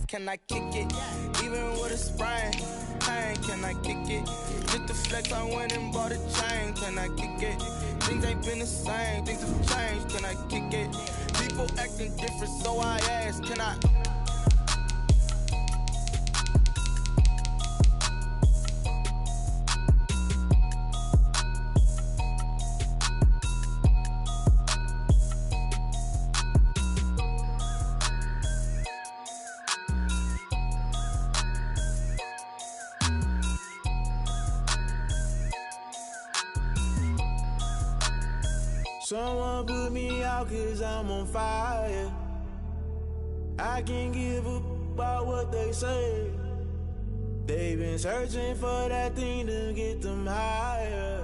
can I kick it? Even with a sprain, pain, can I kick it? Just the flex, I went and bought a chain, can I kick it? Things ain't been the same, things have changed, can I kick it? People acting different, so I ask, can I? Someone put me out cause I'm on fire. I can't give up about what they say. They've been searching for that thing to get them higher.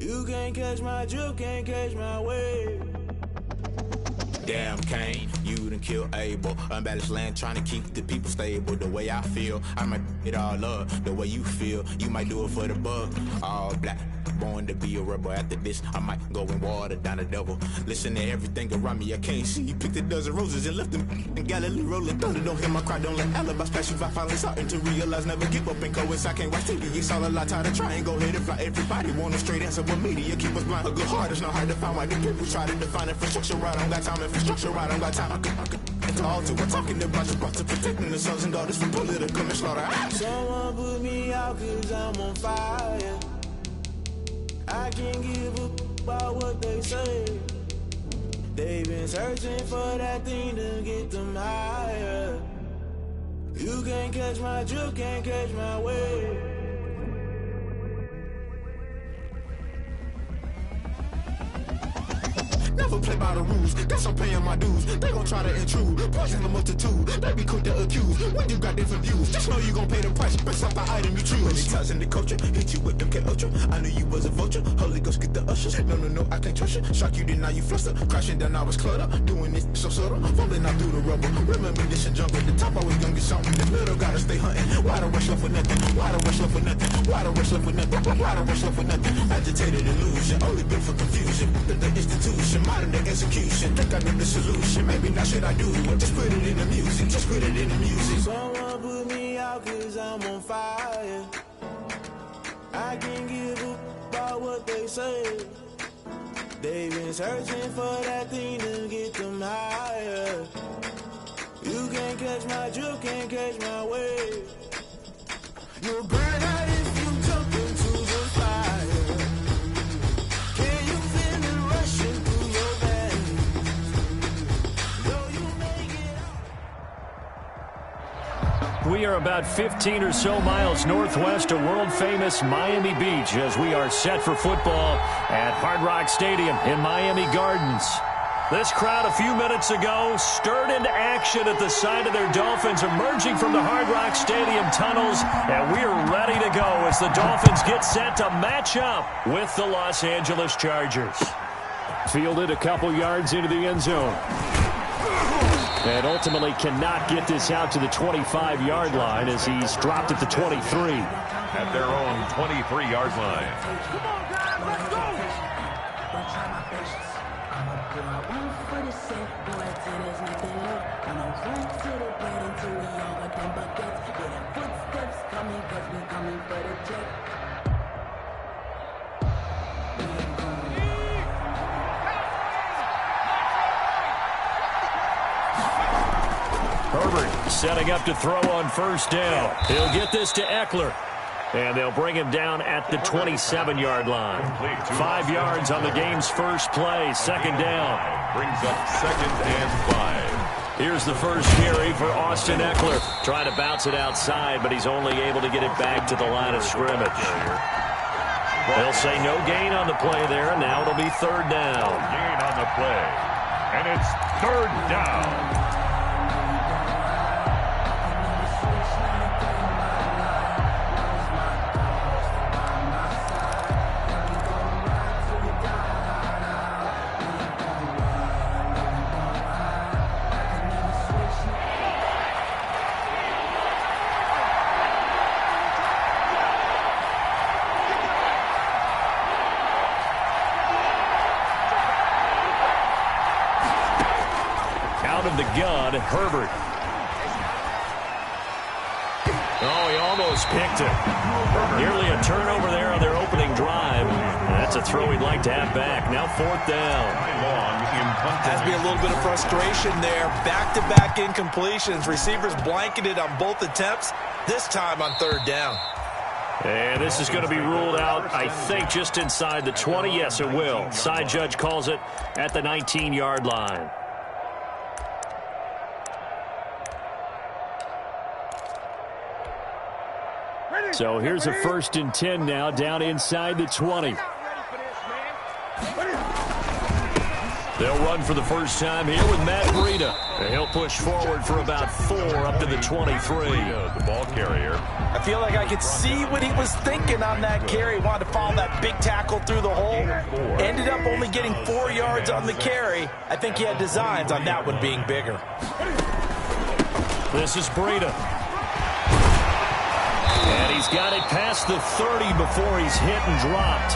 You can't catch my drift, can't catch my wave. Damn Kane, you done killed Abel. Unbalanced land trying to keep the people stable. The way I feel, I might it all up. The way you feel, you might do it for the buck. All black, born to be a rebel. After this, I might go and water down the devil. Listen to everything around me, I can't see. Picked a dozen roses and left them in Galilee rolling thunder. Don't hear my cry, don't let alibis pass you by. Finally starting to realize, never give up and coincide. Can't watch TV, it's all a lot. Time to try and go ahead and fly. Everybody want a straight answer, but media keep us blind. A good heart is not hard to find. Why the people try to define infrastructure right? I don't got time, infrastructure right, I don't got time. I could into all to. We're talking about you, about to protecting the sons and daughters from political and slaughter. Someone put me out cause I'm on fire. I can't give up about what they say. They've been searching for that thing to get them higher. You can't catch my drift, can't catch my wave. Never play by the rules, guess I'm paying my dues. They gon' try to intrude, poison the multitude. They be quick to accuse, when you got different views. Just know you gon' pay the price, based off the item you choose. Many times in the culture, hit you with MK Ultra. I knew you was a vulture, Holy Ghost get the ushers. No, I can't trust you. Shock you, then now you fluster. Crashing down, I was cluttered. Doing this so subtle, falling out through the rubble. Remember this and jump at the top, always gonna get something. The middle gotta stay hunting. Why the rush left for nothing? Why the rush left for nothing? Why the rush left for nothing? Why the rush left for nothing? Agitated illusion, only built for confusion. The institution, modern day execution. Think I know the solution. Maybe not should I do it? Just put it in the music. Just put it in the music. Someone put me out cause I'm on fire. I can't give up about what they say. They've been searching for that thing to get them higher. You can't catch my drift, can't catch my wave. You'll burn out if you jump into the fire. Can you feel it rushing through your veins? Though you make it out. We are about 15 or so miles northwest of world-famous Miami Beach as we are set for football at Hard Rock Stadium in Miami Gardens. This crowd a few minutes ago stirred into action at the sight of their Dolphins emerging from the Hard Rock Stadium tunnels, and we are ready to go as the Dolphins get set to match up with the Los Angeles Chargers. Fielded a couple yards into the end zone. And ultimately cannot get this out to the 25-yard line as he's dropped at the 23. At their own 23-yard line. Come on, guys, let's go! Don't try my patience. I'ma put my 1 foot in safe, boy, till there's nothing left. Gonna run to the bed until we all got them buckets. Yeah, the footsteps coming, cause we coming for the check. Herbert setting up to throw on first down. He'll get this to Eckler. And they'll bring him down at the 27-yard line. 5 yards on the game's first play. Second down. Brings up 2nd and 5. Here's the first carry for Austin Eckler. Trying to bounce it outside, but he's only able to get it back to the line of scrimmage. They'll say no gain on the play there. Now it'll be 3rd down. Gain on the play. And it's 3rd down. Out of the gun, Herbert. Oh, he almost picked it. Nearly a turnover there on their opening drive. That's a throw he'd like to have back. Now 4th down. Has to be a little bit of frustration there. Back-to-back incompletions. Receivers blanketed on both attempts, this time on 3rd down. And this is going to be ruled out, I think, just inside the 20. Yes, it will. Side judge calls it at the 19-yard line. So here's a 1st and 10 now, down inside the 20. They'll run for the first time here with Matt Breida. And he'll push forward for about 4 up to the 23. The ball carrier. I feel like I could see what he was thinking on that carry. Wanted to follow that big tackle through the hole. Ended up only getting 4 yards on the carry. I think he had designs on that one being bigger. This is Breida. And he's got it past the 30 before he's hit and dropped.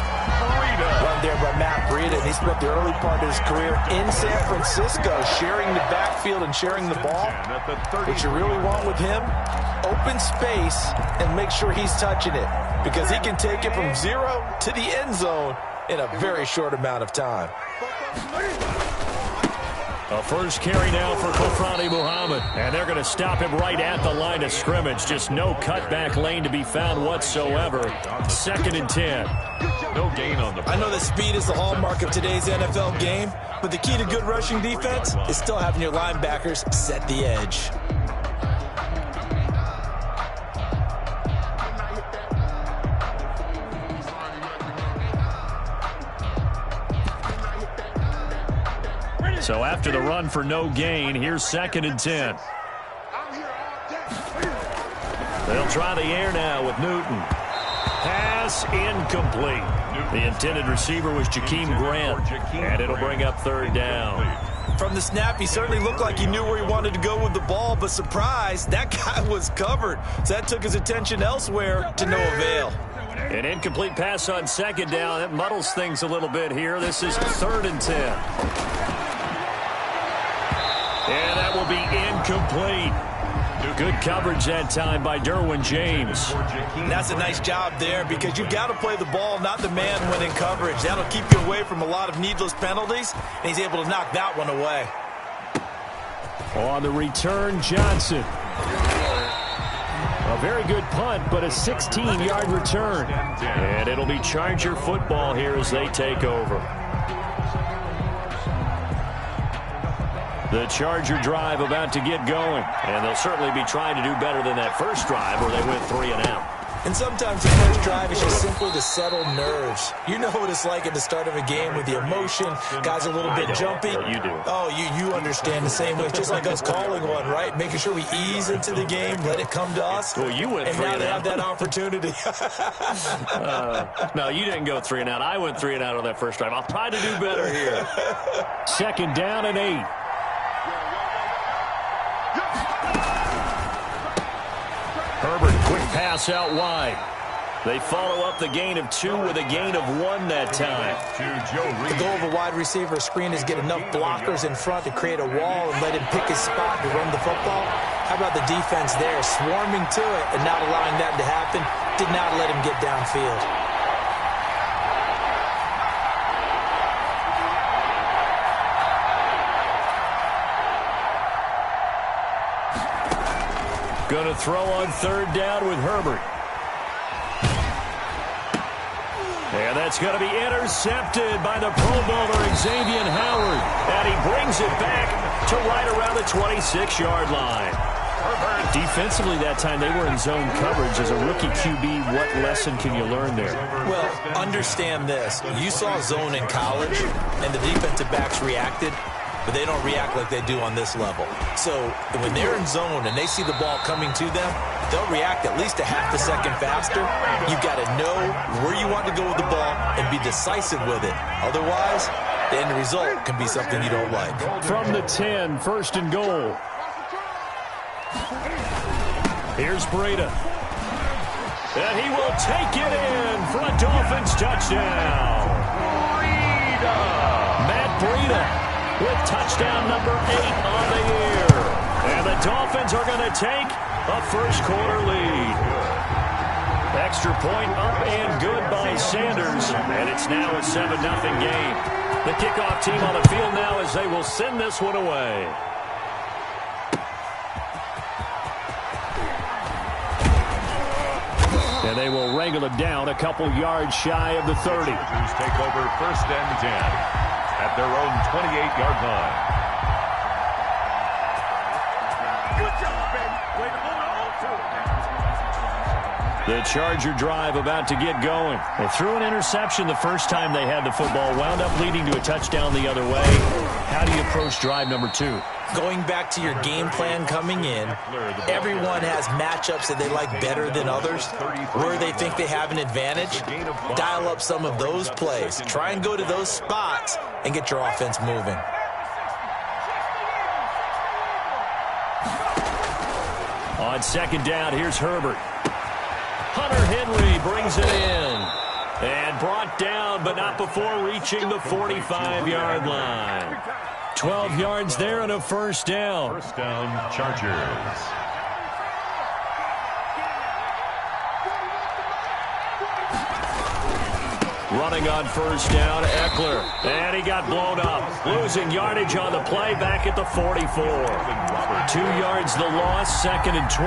Run there by Matt Breida, and he spent the early part of his career in San Francisco, sharing the backfield and sharing the ball. What you really want with him, open space and make sure he's touching it, because he can take it from 0 to the end zone in a very short amount of time. A first carry now for Kofrani Muhammad. And they're going to stop him right at the line of scrimmage. Just no cutback lane to be found whatsoever. 2nd and 10. No gain on the play. I know that speed is the hallmark of today's NFL game, but the key to good rushing defense is still having your linebackers set the edge. So after the run for no gain, here's 2nd and 10. They'll try the air now with Newton. Pass incomplete. The intended receiver was Jakeem Grant, and it'll bring up 3rd down. From the snap, he certainly looked like he knew where he wanted to go with the ball, but surprise, that guy was covered. So that took his attention elsewhere to no avail. An incomplete pass on 2nd down. That muddles things a little bit here. This is 3rd and 10. And that will be incomplete. Good coverage that time by Derwin James. That's a nice job there, because you've got to play the ball, not the man when in coverage. That'll keep you away from a lot of needless penalties, and he's able to knock that one away. On the return, Johnson. A very good punt, but a 16-yard return. And it'll be Charger football here as they take over. The Charger drive about to get going. And they'll certainly be trying to do better than that first drive where they went 3 and out. And sometimes the first drive is just simply to settle nerves. You know what it's like at the start of a game with the emotion. Guys are a little bit jumpy. You do. Oh, you understand the same way. It's just like us calling one, right? Making sure we ease into the game, let it come to us. Well, you went 3 and out. And now they out. have that opportunity. No, you didn't go 3 and out. I went 3 and out on that first drive. I'll try to do better here. 2nd down and 8. Herbert, quick pass out wide. They follow up the gain of 2 with a gain of 1 that time. The goal of a wide receiver screen is get enough blockers in front to create a wall and let him pick his spot to run the football. How about the defense there, swarming to it and not allowing that to happen? Did not let him get downfield. Going to throw on 3rd down with Herbert. And that's going to be intercepted by the Pro Bowler Xavier Howard. And he brings it back to right around the 26-yard line. Defensively that time, they were in zone coverage. As a rookie QB, what lesson can you learn there? Well, understand this. You saw zone in college, and the defensive backs reacted. But they don't react like they do on this level. So when they're in zone and they see the ball coming to them, they'll react at least a half a second faster. You've got to know where you want to go with the ball and be decisive with it. Otherwise, the end result can be something you don't like. From the 10, 1st and goal. Here's Breida. And he will take it in for a Dolphins touchdown. Matt Breida with touchdown number 8 on the year. And the Dolphins are going to take a first-quarter lead. Extra point up and good by Sanders, and it's now a 7-0 game. The kickoff team on the field now as they will send this one away. And they will wrangle it down a couple yards shy of the 30. Chargers take over 1st and 10 at their own 28-yard line. Good job, baby. Way to hold on to it. The Charger drive about to get going. They threw an interception the first time they had the football, wound up leading to a touchdown the other way. How do you approach drive number 2? Going back to your game plan coming in, everyone has matchups that they like better than others, where they think they have an advantage. Dial up some of those plays. Try and go to those spots and get your offense moving. On 2nd down, here's Herbert. Hunter Henry brings it in. And brought down, but not before reaching the 45-yard line. 12 yards there and a first down. First down, Chargers. Running on first down, Eckler. And he got blown up. Losing yardage on the play back at the 44. 2 yards the loss, 2nd and 12.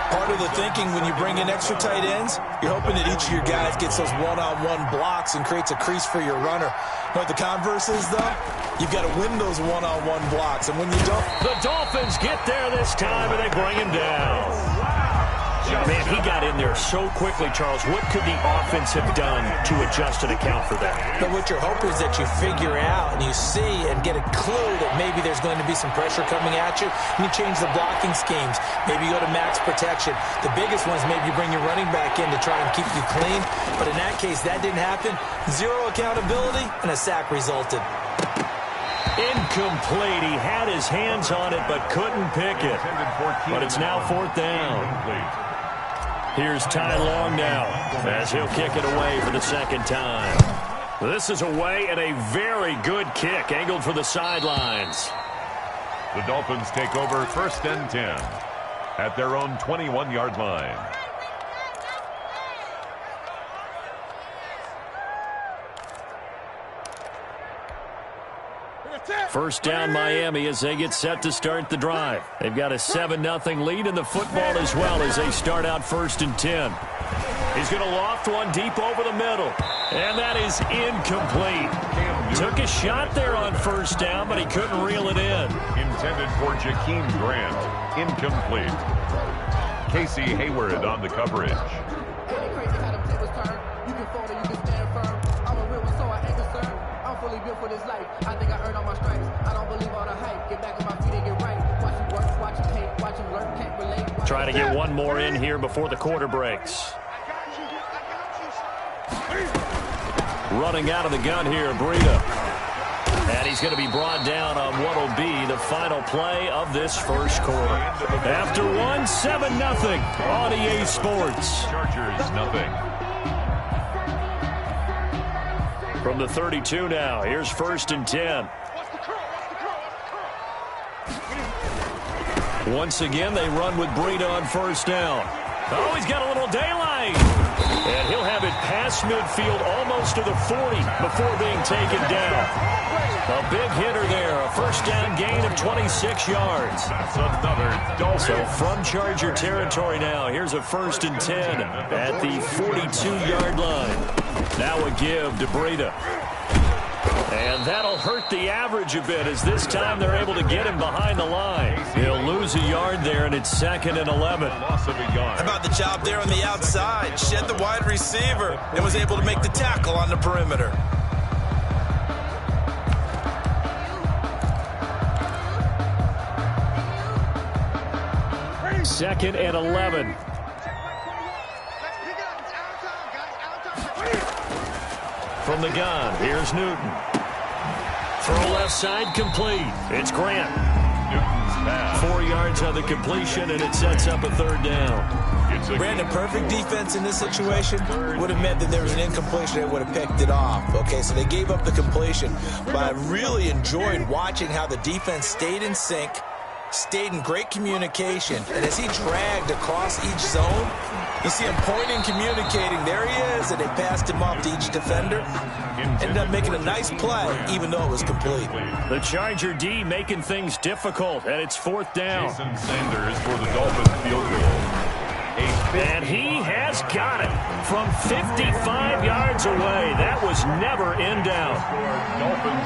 Part of the thinking when you bring in extra tight ends, you're hoping that each of your guys gets those one-on-one blocks and creates a crease for your runner. You know what the converse is, though? You've got to win those one-on-one blocks, and when you don't... The Dolphins get there this time, and they bring him down. Man, he got in there so quickly, Charles. What could the offense have done to adjust and account for that? But what you're hoping is that you figure out and you see and get a clue that maybe there's going to be some pressure coming at you, and you change the blocking schemes. Maybe you go to max protection. The biggest one is maybe you bring your running back in to try and keep you clean. But in that case, that didn't happen. Zero accountability, and a sack resulted. Incomplete. He had his hands on it but couldn't pick it. But it's now 4th down. Here's Ty Long now as he'll kick it away for the 2nd time. This is away and a very good kick angled for the sidelines. The Dolphins take over 1st and 10 at their own 21-yard line. First down Miami as they get set to start the drive. They've got a 7-0 lead in the football as well as they start out 1st and 10. He's going to loft one deep over the middle. And that is incomplete. Took a shot there on first down, but he couldn't reel it in. Intended for Jakeem Grant. Incomplete. Casey Hayward on the coverage. For this life, I think I earned all my stripes. I don't believe all the hype. Get back on my feet and get right. Watch him work, watch him hate, watch him learn, can't relate. Trying to get one more in here before the quarter breaks. Running out of the gun here, Breida. And he's going to be brought down on what will be the final play of this first quarter. After one, 7-0 on EA Sports. Chargers, nothing. From the 32 now, here's 1st and 10. Once again, they run with Breida on first down. Oh, he's got a little daylight. And he'll have it past midfield almost to the 40 before being taken down. A big hitter there, a first down gain of 26 yards. That's another Dolphin. So from Charger territory now, here's a 1st and 10 at the 42-yard line. Now a give to Breida. And that'll hurt the average a bit as this time they're able to get him behind the line. He'll lose a yard there, and it's 2nd and 11. Loss of a yard. How about the job there on the outside? Shed the wide receiver and was able to make the tackle on the perimeter. Second and 11. From the gun, here's Newton. Throw left side, complete. It's Grant. Newton's pass. 4 yards on the completion, and it sets up a 3rd down. Brandon, perfect defense in this situation would have meant that there was an incompletion that would have picked it off. Okay, so they gave up the completion. But I really enjoyed watching how the defense stayed in sync, stayed in great communication. And as he dragged across each zone, you see him pointing, communicating. There he is, and they passed him off to each defender. Ended up making a nice play, even though it was complete. The Charger D making things difficult, and it's 4th down. Jason Sanders for the Dolphins field goal. And he has got it from 55 yards away. That was never in doubt.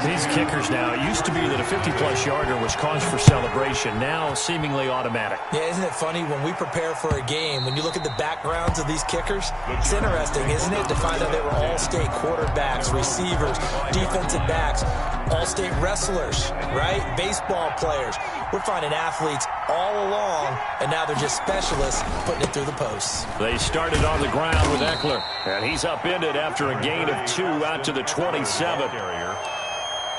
These kickers now, it used to be that a 50-plus yarder was cause for celebration. Now seemingly automatic. Yeah, isn't it funny when we prepare for a game, when you look at the backgrounds of these kickers, it's interesting, isn't it, to find out they were all-state quarterbacks, receivers, defensive backs, all-state wrestlers, right? Baseball players. We're finding athletes all along, and now they're just specialists putting it through the posts. They started on the ground with Eckler, and he's upended after a gain of 2 out to the 27.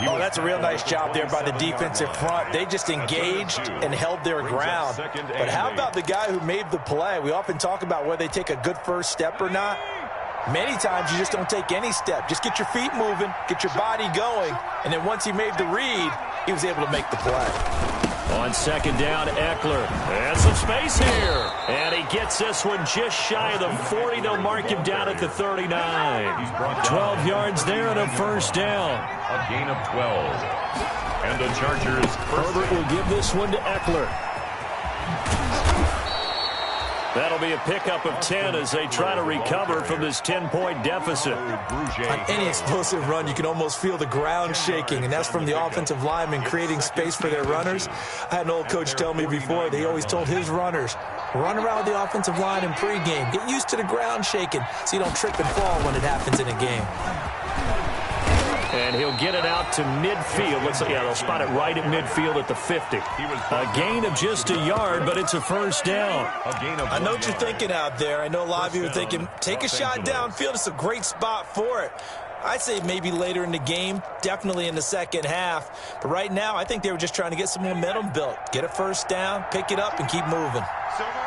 Oh, that's a real nice job there by the defensive front. They just engaged and held their ground. But how about the guy who made the play? We often talk about whether they take a good first step or not. Many times you just don't take any step. Just get your feet moving, get your body going, and then once he made the read, he was able to make the play. On 2nd down, Eckler. And some space here. And he gets this one just shy of the 40. They'll mark him down at the 39. 12 yards there and a 1st down. A gain of 12. And the Chargers. Herbert will give this one to Eckler. That'll be a pickup of 10 as they try to recover from this 10-point deficit. On any explosive run, you can almost feel the ground shaking, and that's from the offensive linemen creating space for their runners. I had an old coach tell me before, they always told his runners, run around with the offensive line in pregame. Get used to the ground shaking so you don't trip and fall when it happens in a game. And he'll get it out to midfield. Looks like, yeah, they'll spot it right at midfield at the 50. A gain of just a yard, but it's a 1st down. I know what you're thinking out there. I know a lot of you are thinking, take a shot downfield. It's a great spot for it. I'd say maybe later in the game, definitely in the second half. But right now, I think they were just trying to get some momentum built. Get a 1st down, pick it up, and keep moving.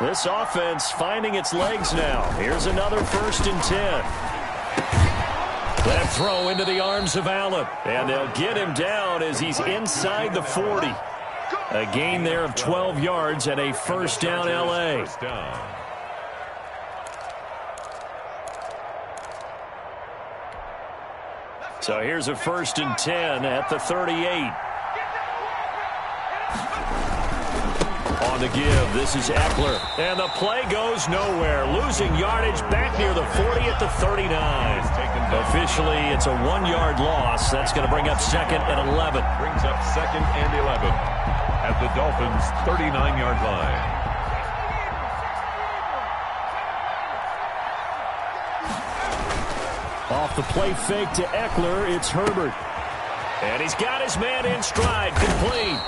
This offense finding its legs now. Here's another 1st and 10. That throw into the arms of Allen. And they'll get him down as he's inside the 40. A gain there of 12 yards and a 1st down, L.A. So here's a 1st and 10 at the 38. On the give, this is Eckler. And the play goes nowhere. Losing yardage back near the 40 at the 39. Officially, it's a 1-yard loss. That's going to bring up 2nd and 11. Brings up 2nd and 11 at the Dolphins' 39-yard line. Off the play fake to Eckler, it's Herbert. And he's got his man in stride, complete.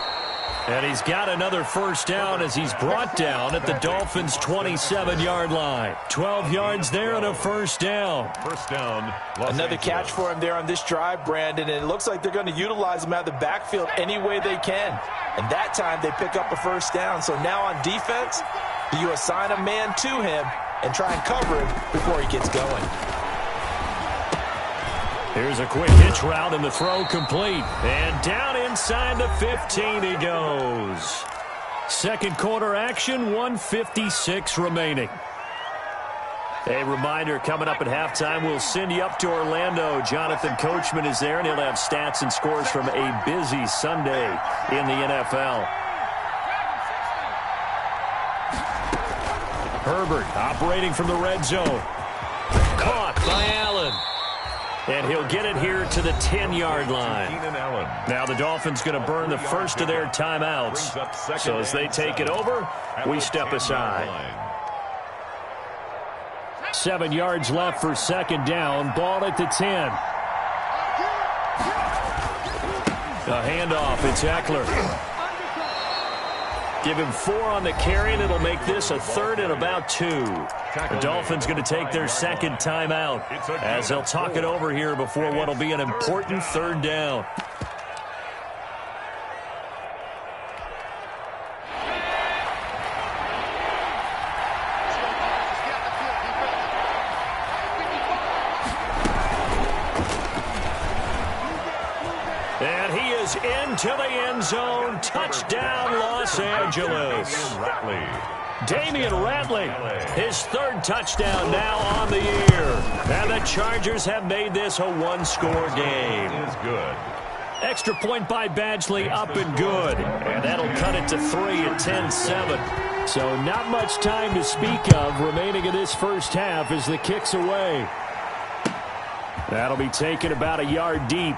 And he's got another 1st down as he's brought down at the Dolphins' 27-yard line. 12 yards there and a 1st down. 1st down. Another catch for him there on this drive, Brandon, and it looks like they're going to utilize him out of the backfield any way they can. And that time they pick up a 1st down. So now on defense, do you assign a man to him and try and cover him before he gets going? Here's a quick hitch route and the throw complete. And down inside the 15 he goes. 2nd quarter action, 1:56 remaining. A reminder, coming up at halftime, we'll send you up to Orlando. Jonathan Coachman is there, and he'll have stats and scores from a busy Sunday in the NFL. Herbert operating from the red zone. Caught by Allen. And he'll get it here to the 10-yard line. Now the Dolphins going to burn the first of their timeouts. So as they take it over, we step aside. 7 yards left for 2nd down. Ball at the 10. A handoff. It's Eckler. Give him 4 on the carry, and it'll make this a 3rd and about 2. The Dolphins going to take their 2nd timeout as they'll talk it over here before what will be an important 3rd down. And he is goes into the end zone. Touchdown, Los Angeles. Damian Ratley, his third touchdown now on the year. And the Chargers have made this a one-score game. Is good. Extra point by Badgley, up and good. And that'll cut it to 3 at 10-7. So not much time to speak of remaining in this first half as the kick's away. That'll be taken about a yard deep.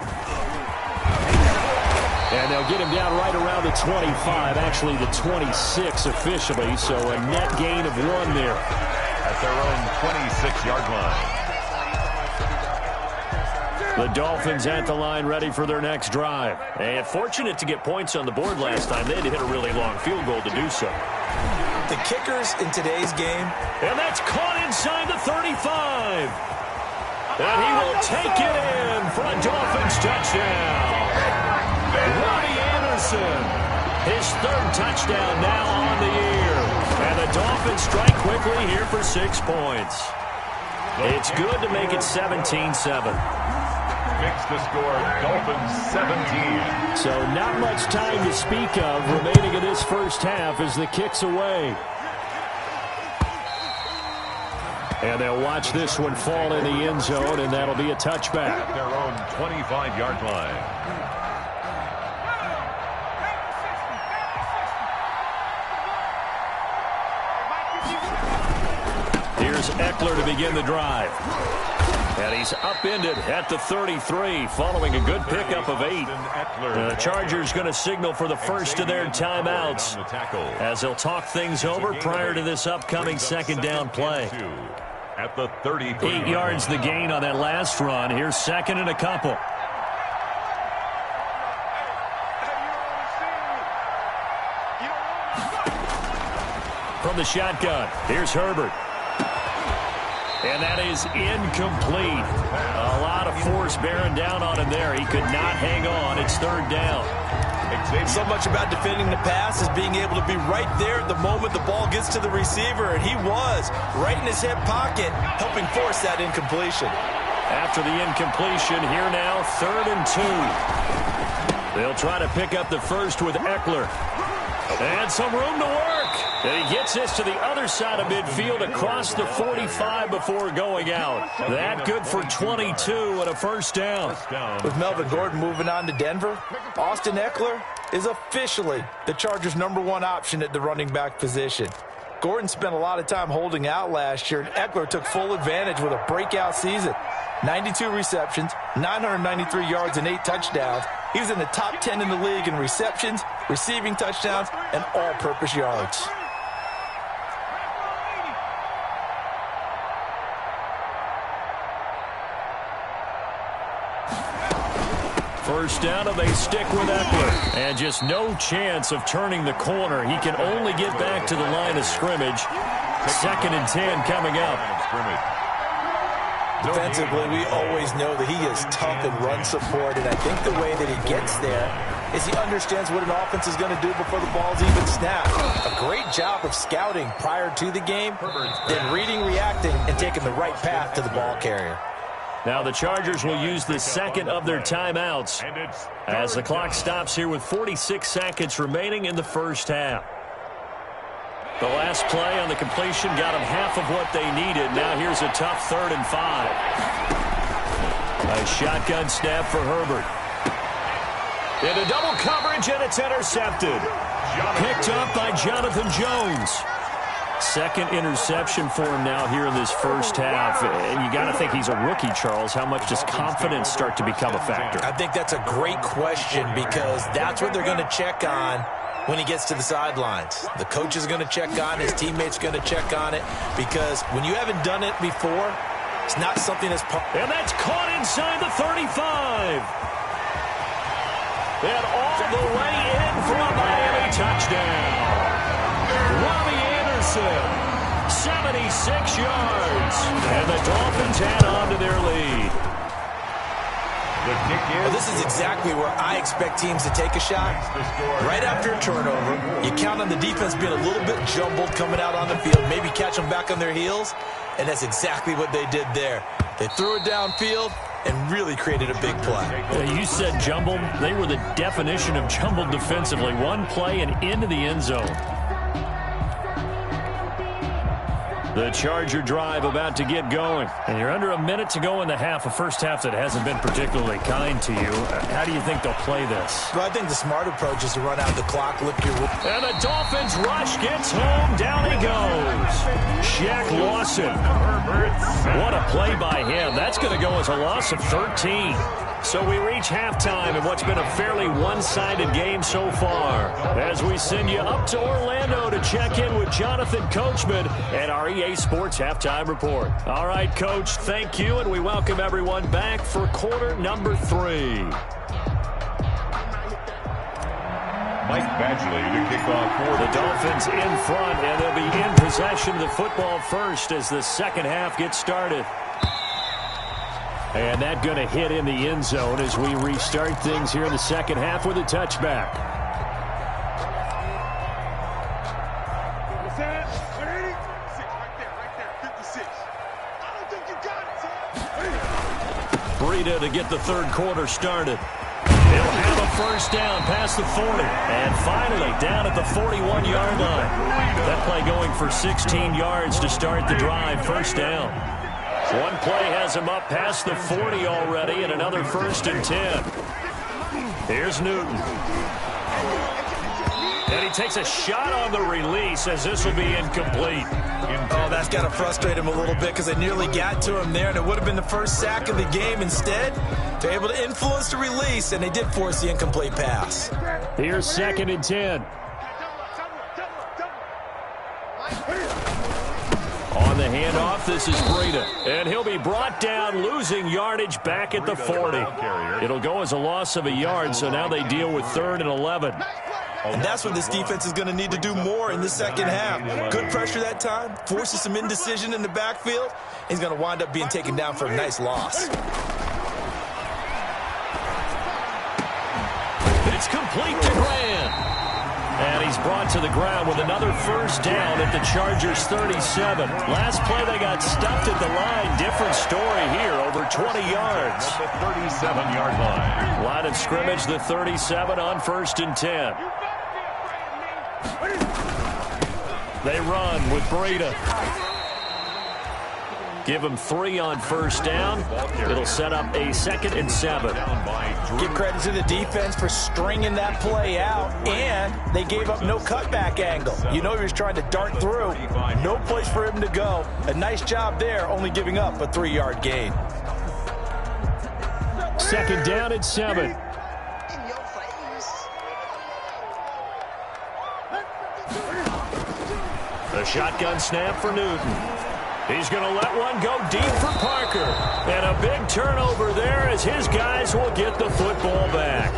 And they'll get him down right around the 25, actually the 26 officially, so a net gain of 1 there. At their own 26-yard line. The Dolphins at the line, ready for their next drive. And fortunate to get points on the board last time. They had to hit a really long field goal to do so. The kickers in today's game. And that's caught inside the 35. And he will take it in for a Dolphins touchdown. Robbie Anderson, his third touchdown now on the year. And the Dolphins strike quickly here for 6 points. It's good to make it 17-7. Fix the score, Dolphins 17. So not much time to speak of remaining in this first half as the kick's away. And they'll watch this one fall in the end zone, and that'll be a touchback. At their own 25-yard line. Here's Eckler to begin the drive. And he's upended at the 33 following a good pickup of 8. The Chargers going to signal for the first of their timeouts as they'll talk things over prior to this upcoming second down play. At the 33. 8 yards the gain on that last run. Here's second and a couple. From the shotgun, here's Herbert. And that is incomplete. A lot of force bearing down on him there. He could not hang on. It's third down. So much about defending the pass is being able to be right there at the moment the ball gets to the receiver, and he was right in his hip pocket, helping force that incompletion. After the incompletion, here now, 3rd and 2. They'll try to pick up the first with Eckler. And some room to work. And he gets this to the other side of midfield across the 45 before going out. That good for 22 and a first down. With Melvin Gordon moving on to Denver, Austin Eckler is officially the Chargers' #1 option at the running back position. Gordon spent a lot of time holding out last year, and Eckler took full advantage with a breakout season. 92 receptions, 993 yards, and 8 touchdowns. He was in the top 10 in the league in receptions, receiving touchdowns, and all-purpose yards. First down, and they stick with Eckler. And just no chance of turning the corner. He can only get back to the line of scrimmage. 2nd and 10 coming up. Defensively, we always know that he is tough in run support, and I think the way that he gets there is he understands what an offense is going to do before the ball's even snapped. A great job of scouting prior to the game, then reading, reacting, and taking the right path to the ball carrier. Now the Chargers will use the second of their timeouts as the clock stops here with 46 seconds remaining in the first half. The last play on the completion got them half of what they needed. Now here's a tough 3rd and 5. A shotgun snap for Herbert. Into double coverage, and it's intercepted. Picked up by Jonathan Jones. Second interception for him now here in this first half. And you got to think he's a rookie, Charles. How much does confidence start to become a factor? I think that's a great question because that's what they're going to check on when he gets to the sidelines. The coach is going to check on it. His teammates going to check on it because when you haven't done it before, it's not something that's... And that's caught inside the 35. And all the way in for a Miami touchdown. Robbie Anderson, 76 yards. And the Dolphins add on to their lead. Well, this is exactly where I expect teams to take a shot. Right after a turnover, you count on the defense being a little bit jumbled coming out on the field, maybe catch them back on their heels, and that's exactly what they did there. They threw it downfield, and really created a big play. You said jumbled. They were the definition of jumbled defensively. One play and into the end zone. The Charger drive about to get going. And you're under a minute to go in the half, a first half that hasn't been particularly kind to you. How do you think they'll play this? Well, I think the smart approach is to run out the clock, look your... And the Dolphins rush gets home. Down he goes. Shaq Lawson. What a play by him. That's going to go as a loss of 13. So we reach halftime in what's been a fairly one-sided game so far. As we send you up to Orlando to check in with Jonathan Coachman and our EA Sports Halftime Report. All right, Coach, thank you, and we welcome everyone back for quarter number 3. Mike Badgley to kick off for the Dolphins in front, and they'll be in possession of the football first as the second half gets started. And that going to hit in the end zone as we restart things here in the second half with a touchback. Breida to get the third quarter started. He'll have a first down past the 40. And finally down at the 41-yard line. That play going for 16 yards to start the drive. First down. One play has him up past the 40 already, and another 1st and 10. Here's Newton. And he takes a shot on the release as this will be incomplete. Oh, that's got to frustrate him a little bit because they nearly got to him there, and it would have been the first sack of the game. Instead, they're able to influence the release, and they did force the incomplete pass. Here's 2nd and 10. On the handoff, this is Breida. And he'll be brought down, losing yardage back at the 40. It'll go as a loss of a yard, so now they deal with 3rd and 11. And that's what this defense is going to need to do more in the second half. Good pressure that time, forces some indecision in the backfield. He's going to wind up being taken down for a nice loss. It's complete to Grant. And he's brought to the ground with another first down at the Chargers 37. Last play they got stuffed at the line. Different story here, over 20 yards. At the 37-yard line. Line of scrimmage, the 37 on 1st and 10. They run with Breida. Give him 3 on first down. It'll set up a 2nd and 7. Give credit to the defense for stringing that play out, and they gave up no cutback angle. You know he was trying to dart through. No place for him to go. A nice job there, only giving up a 3-yard gain. 2nd down at 7. The shotgun snap for Newton. He's going to let one go deep for Parker. And a big turnover there as his guys will get the football back.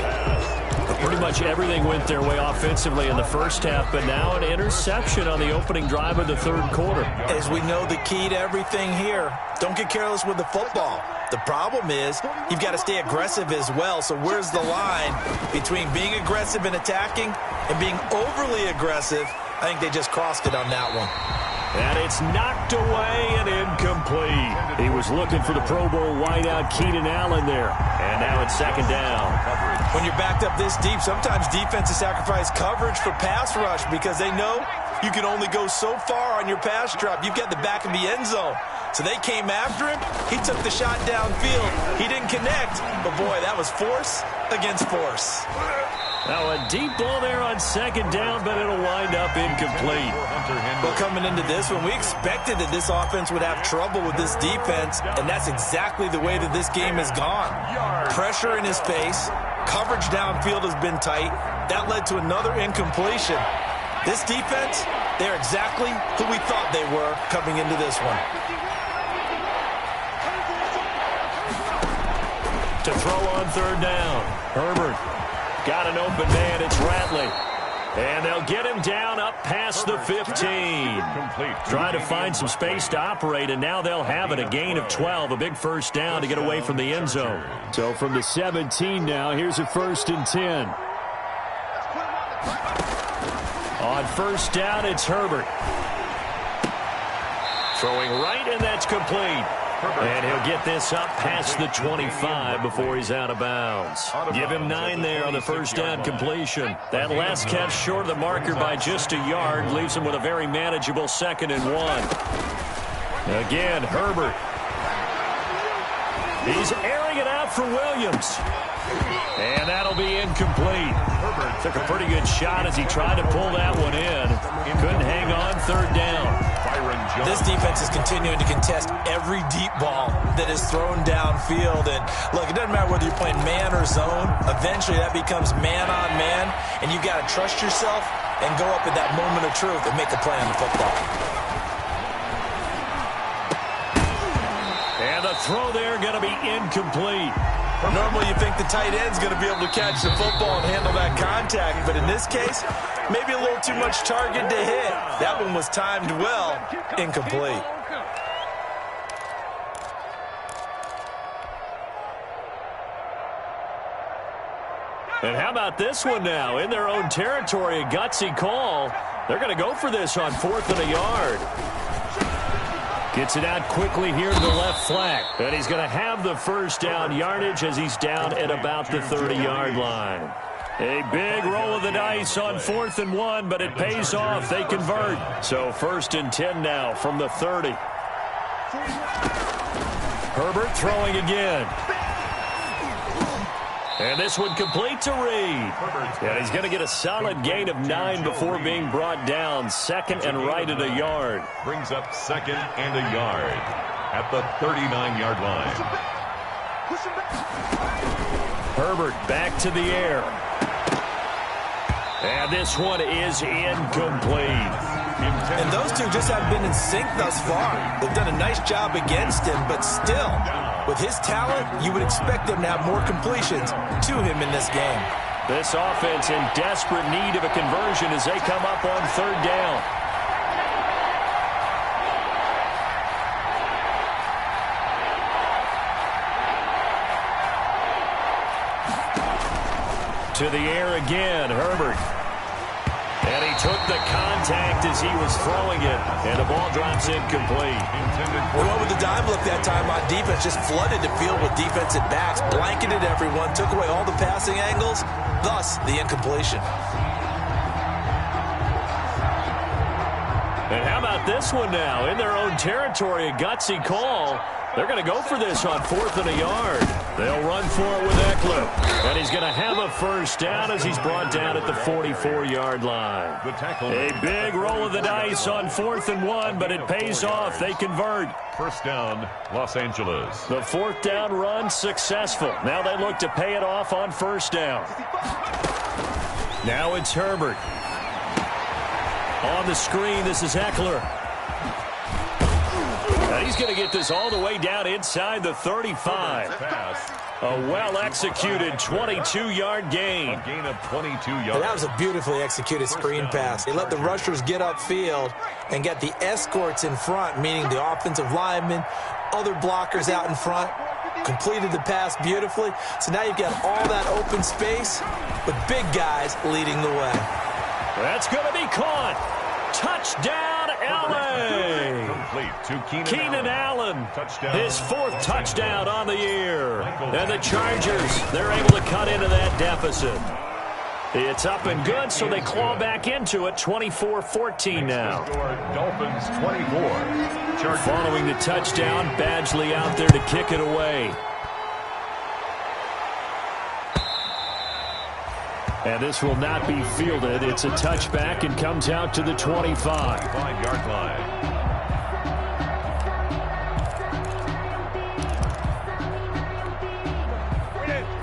Pretty much everything went their way offensively in the first half, but now an interception on the opening drive of the 3rd quarter. As we know, the key to everything here, don't get careless with the football. The problem is you've got to stay aggressive as well. So where's the line between being aggressive and attacking and being overly aggressive? I think they just crossed it on that one. And it's knocked away and incomplete. He was looking for the Pro Bowl wideout Keenan Allen there. And now it's 2nd down. When you're backed up this deep, sometimes defenses sacrifice coverage for pass rush because they know you can only go so far on your pass drop. You've got the back of the end zone. So they came after him. He took the shot downfield. He didn't connect. But, boy, that was force against force. Now a deep ball there on 2nd down, but it'll wind up incomplete. Well, coming into this one, we expected that this offense would have trouble with this defense, and that's exactly the way that this game has gone. Pressure in his face, coverage downfield has been tight. That led to another incompletion. This defense, they're exactly who we thought they were coming into this one. To throw on 3rd down, Herbert. Got an open man, it's Ratley. And they'll get him down up past the 15. Trying to find some space to operate, and now they'll have it. A gain of 12, a big first down to get away from the end zone. So from the 17 now, here's a 1st and 10. On 1st down, it's Herbert. Throwing right, and that's complete. And he'll get this up past the 25 before he's out of bounds. Give him 9 there on the first down completion. That last catch short of the marker by just a yard leaves him with a very manageable 2nd and 1. Again, Herbert. He's airing it out for Williams. And that'll be incomplete. Took a pretty good shot as he tried to pull that one in. Couldn't hang on, 3rd down. This defense is continuing to contest every deep ball that is thrown downfield. And look, it doesn't matter whether you're playing man or zone. Eventually that becomes man on man. And you got to trust yourself and go up at that moment of truth and make a play on the football. And the throw there going to be incomplete. Normally you think the tight end's going to be able to catch the football and handle that contact, but in this case, maybe a little too much target to hit. That one was timed well, incomplete. And how about this one now? In their own territory, a gutsy call. They're going to go for this on 4th and a yard. Gets it out quickly here to the left flank. And he's going to have the first down yardage as he's down at about the 30-yard line. A big roll of the dice on 4th and 1, but it pays off. They convert. So 1st and 10 now from the 30. Herbert throwing again. And this one complete to Reed. And he's going to get a solid gain of 9 before being brought down. 2nd and right at a yard. Brings up 2nd and a yard at the 39-yard line. Herbert back to the air. And this one is incomplete. And those two just haven't been in sync thus far. They've done a nice job against him, but still, with his talent, you would expect them to have more completions to him in this game. This offense in desperate need of a conversion as they come up on 3rd down. To the air again, Herbert. And he took the contact as he was throwing it, and the ball drops incomplete. They went with the dime look that time on defense, just flooded the field with defensive backs, blanketed everyone, took away all the passing angles, thus the incompletion. And how about this one now? In their own territory, a gutsy call. They're going to go for this on 4th and a yard. They'll run for it with Eckler. And he's going to have a first down as he's brought down at the 44-yard line. A big roll of the dice on 4th and 1, but it pays off. They convert. First down, Los Angeles. The 4th down run successful. Now they look to pay it off on 1st down. Now it's Herbert. On the screen, this is Eckler. He's going to get this all the way down inside the 35. A well-executed 22-yard gain. A gain of 22 yards. And that was a beautifully executed screen pass. They let the rushers get upfield and get the escorts in front, meaning the offensive linemen, other blockers out in front, completed the pass beautifully. So now you've got all that open space with big guys leading the way. That's going to be caught. Touchdown, LA. Keenan Allen, his 4th touchdown on the year. And the Chargers, they're able to cut into that deficit. It's up and good, so they claw back into it, 24-14 now. Dolphins 24. Following the touchdown, Badgley out there to kick it away. And this will not be fielded. It's a touchback and comes out to the 25-yard line.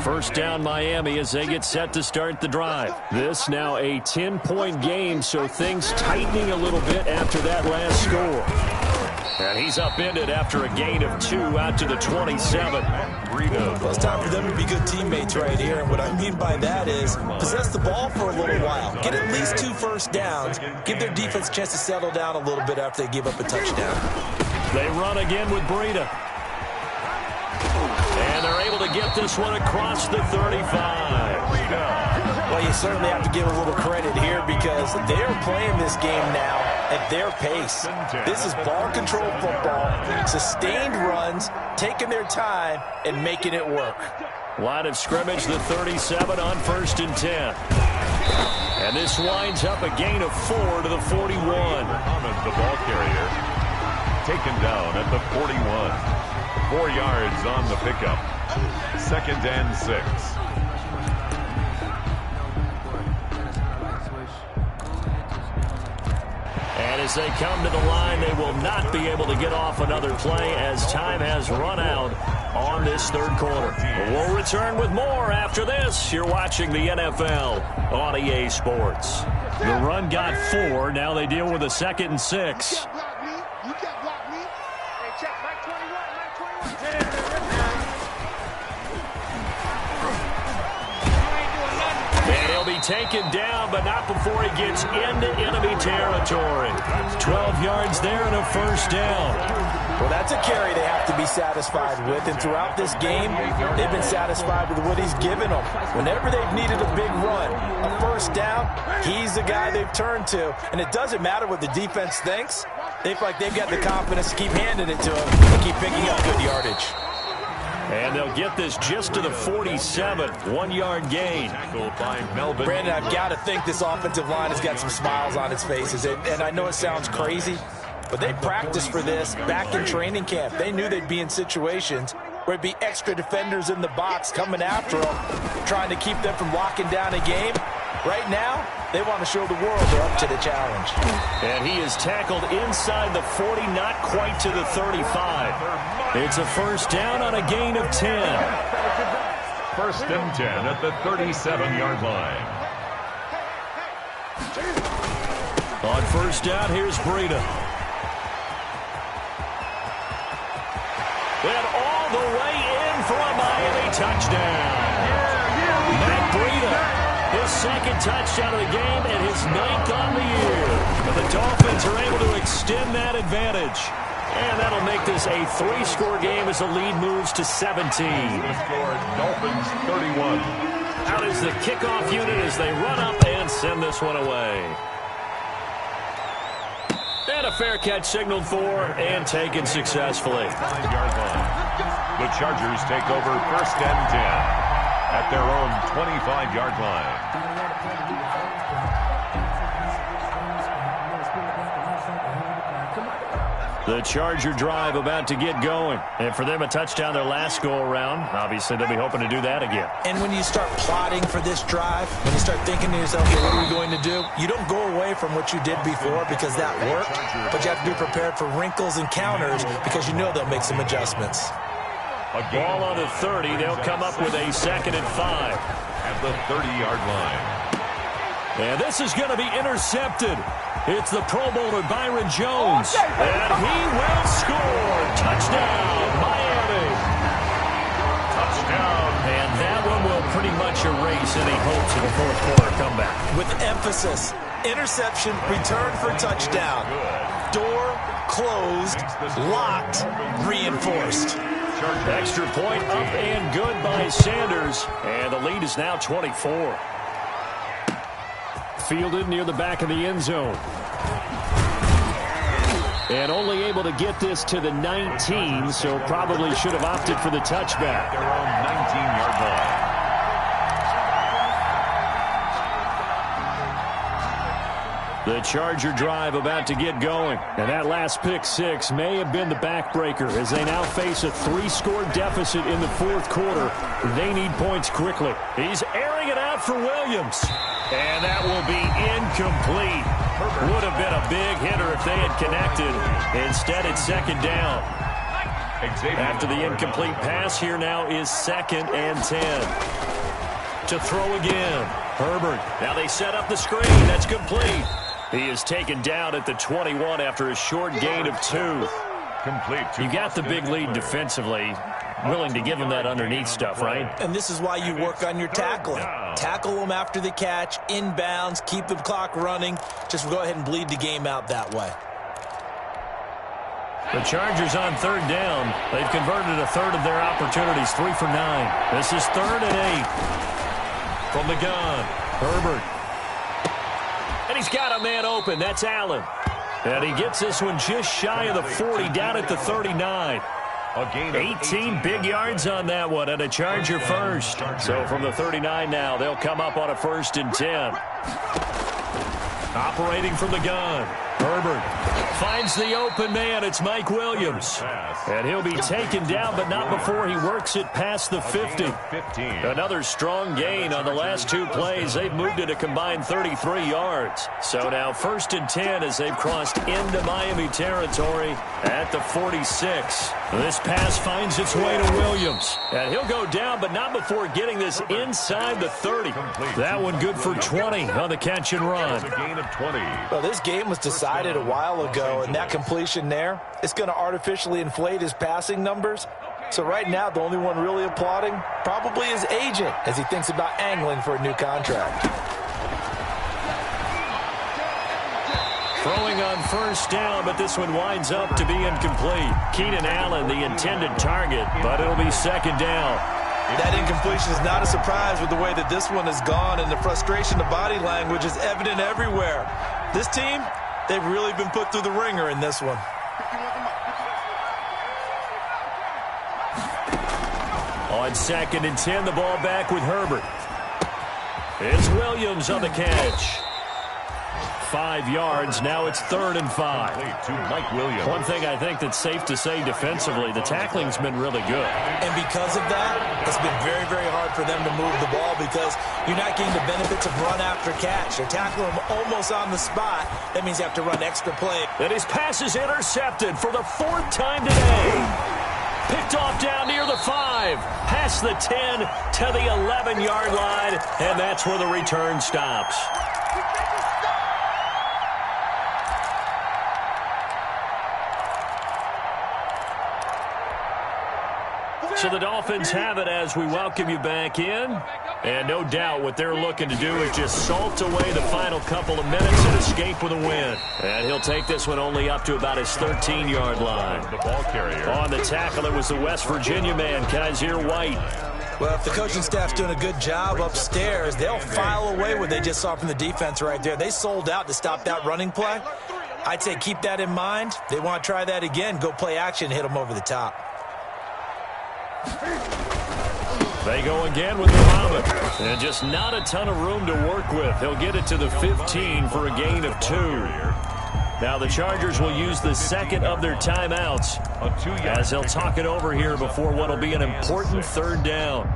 First down, Miami, as they get set to start the drive. This now a 10-point game, so things tightening a little bit after that last score. And he's upended after a gain of 2 out to the 27. Well, it's time for them to be good teammates right here. And what I mean by that is possess the ball for a little while. Get at least 2 first downs. Give their defense a chance to settle down a little bit after they give up a touchdown. They run again with Breida. And they're able to get this one across the 35. Well, you certainly have to give a little credit here because they are playing this game now at their pace. This is ball control football, sustained runs, taking their time, and making it work. Line of scrimmage, the 37 on 1st and 10. And this winds up a gain of 4 to the 41. Muhammad, the ball carrier, taken down at the 41. 4 yards on the pickup. 2nd and 6. And as they come to the line, they will not be able to get off another play as time has run out on this 3rd quarter. We'll return with more after this. You're watching the NFL on EA Sports. The run got 4. Now they deal with a 2nd and 6. Taken down, but not before he gets into enemy territory. 12 yards there and a 1st down. Well, that's a carry they have to be satisfied with, and throughout this game, they've been satisfied with what he's given them. Whenever they've needed a big run, a 1st down, he's the guy they've turned to, and it doesn't matter what the defense thinks. They feel like they've got the confidence to keep handing it to him and keep picking up good yardage. And they'll get this just to the 47, 1-yard gain. Brandon, I've got to think this offensive line has got some smiles on its faces. And I know it sounds crazy, but they practiced for this back in training camp. They knew they'd be in situations where it'd be extra defenders in the box coming after them, trying to keep them from locking down a game. Right now, they want to show the world they're up to the challenge. And he is tackled inside the 40, not quite to the 35. It's a 1st down on a gain of 10. 1st and 10 at the 37-yard line. On 1st down, here's Breida. And all the way in for a Miami touchdown. Matt Breida, his 2nd touchdown of the game and his 9th on the year. But the Dolphins are able to extend that advantage. And that'll make this a 3-score game as the lead moves to 17. The score, Dolphins 31. Out is the kickoff unit as they run up and send this one away. And a fair catch signaled for and taken successfully. 5-yard line. The Chargers take over 1st and 10 at their own 25-yard line. The Charger drive about to get going. And for them, a touchdown their last go-around. Obviously, they'll be hoping to do that again. And when you start plotting for this drive, when you start thinking to yourself, okay, what are we going to do? You don't go away from what you did before because that worked, but you have to be prepared for wrinkles and counters because you know they'll make some adjustments. A ball on the 30. They'll come up with a 2nd and 5. At the 30-yard line. And this is going to be intercepted. It's the Pro Bowler Byron Jones. And he will score. Touchdown, Miami. Touchdown. And that one will pretty much erase any hopes of a 4th quarter comeback. With emphasis, interception, return for touchdown. Door closed, locked, reinforced. Extra point up and good by Sanders. And the lead is now 24. Fielded near the back of the end zone. And only able to get this to the 19, so probably should have opted for the touchback. Their own 19-yard line. The Charger drive about to get going. And that last pick 6 may have been the backbreaker as they now face a 3-score deficit in the 4th quarter. They need points quickly. He's airing it out for Williams. And that will be incomplete. Would have been a big hitter if they had connected. Instead, it's 2nd down. After the incomplete pass, here now is 2nd and 10. To throw again. Herbert. Now they set up the screen. That's complete. He is taken down at the 21 after a short gain of 2. Complete. You got the big lead defensively. Willing to give him that underneath stuff, right? And this is why you work on your tackling. Tackle them after the catch, inbounds, keep the clock running. Just go ahead and bleed the game out that way. The Chargers on 3rd down. They've converted a 1/3 of their opportunities, 3 for 9. This is 3rd and 8. From the gun, Herbert. And he's got a man open. That's Allen. And he gets this one just shy of the 40, down at the 39. 18 big yards on that one, and a Charger first. So from the 39 now, they'll come up on a 1st and 10. Operating from the gun, Herbert finds the open man. It's Mike Williams. And he'll be taken down, but not before he works it past the 50. Another strong gain on the last 2 plays. They've moved it a combined 33 yards. So now 1st and 10 as they've crossed into Miami territory at the 46. This pass finds its way to Williams. And he'll go down, but not before getting this inside the 30. That one good for 20 on the catch and run. Well, this game was decided a while ago, and that completion there, it's going to artificially inflate his passing numbers. So right now, the only one really applauding probably his agent as he thinks about angling for a new contract. Throwing on 1st down, but this one winds up to be incomplete. Keenan Allen, the intended target, but it'll be 2nd down. That incompletion is not a surprise with the way that this one has gone, and the frustration of body language is evident everywhere. This team, they've really been put through the ringer in this one. On 2nd and 10, the ball back with Herbert. It's Williams on the catch. 5 yards. Now it's 3rd and 5. To Mike Williams. One thing I think that's safe to say defensively, the tackling's been really good. And because of that, it's been very, very hard for them to move the ball because you're not getting the benefits of run after catch. They're tackling him almost on the spot. That means you have to run extra play. And his pass is intercepted for the 4th time today. Picked off down near the 5, past the 10 to the 11-yard line, and that's where the return stops. So the Dolphins have it as we welcome you back in. And no doubt what they're looking to do is just salt away the final couple of minutes and escape with a win. And he'll take this one only up to about his 13-yard line. The ball carrier. On the tackle, it was the West Virginia man, Kaiser White. Well, if the coaching staff's doing a good job upstairs, they'll file away what they just saw from the defense right there. They sold out to stop that running play. I'd say keep that in mind. They want to try that again. Go play action, hit them over the top. They go again with Muhammad. And just not a ton of room to work with. He'll get it to the 15 for a gain of 2. Now the Chargers will use the 2nd of their timeouts as they'll talk it over here before what will be an important 3rd down.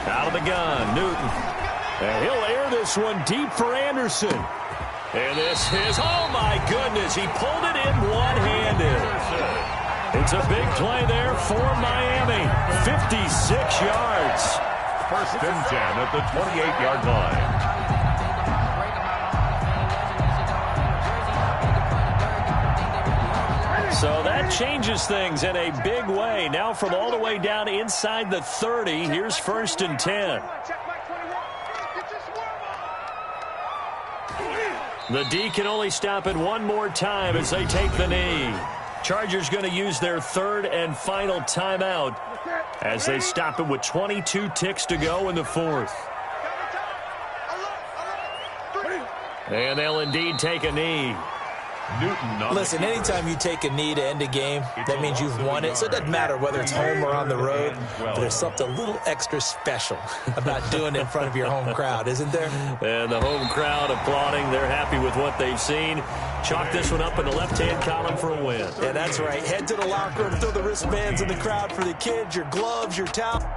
Out of the gun, Newton. And he'll air this one deep for Anderson. And this is, oh my goodness, he pulled it in one-handed. It's a big play there for Miami. 56 yards. 1st and 10 at the 28-yard line. So that changes things in a big way. Now from all the way down inside the 30, here's 1st and 10. The D can only stop it one more time as they take the knee. Chargers going to use their 3rd and final timeout as they stop it with 22 ticks to go in the 4th. And they'll indeed take a knee. Listen, anytime you take a knee to end a game, that means you've won it. So it doesn't matter whether it's home or on the road. But there's something a little extra special about doing it in front of your home crowd, isn't there? And the home crowd applauding. They're happy with what they've seen. Chalk this one up in the left-hand column for a win. Yeah, that's right. Head to the locker room, throw the wristbands in the crowd for the kids, your gloves, your towel.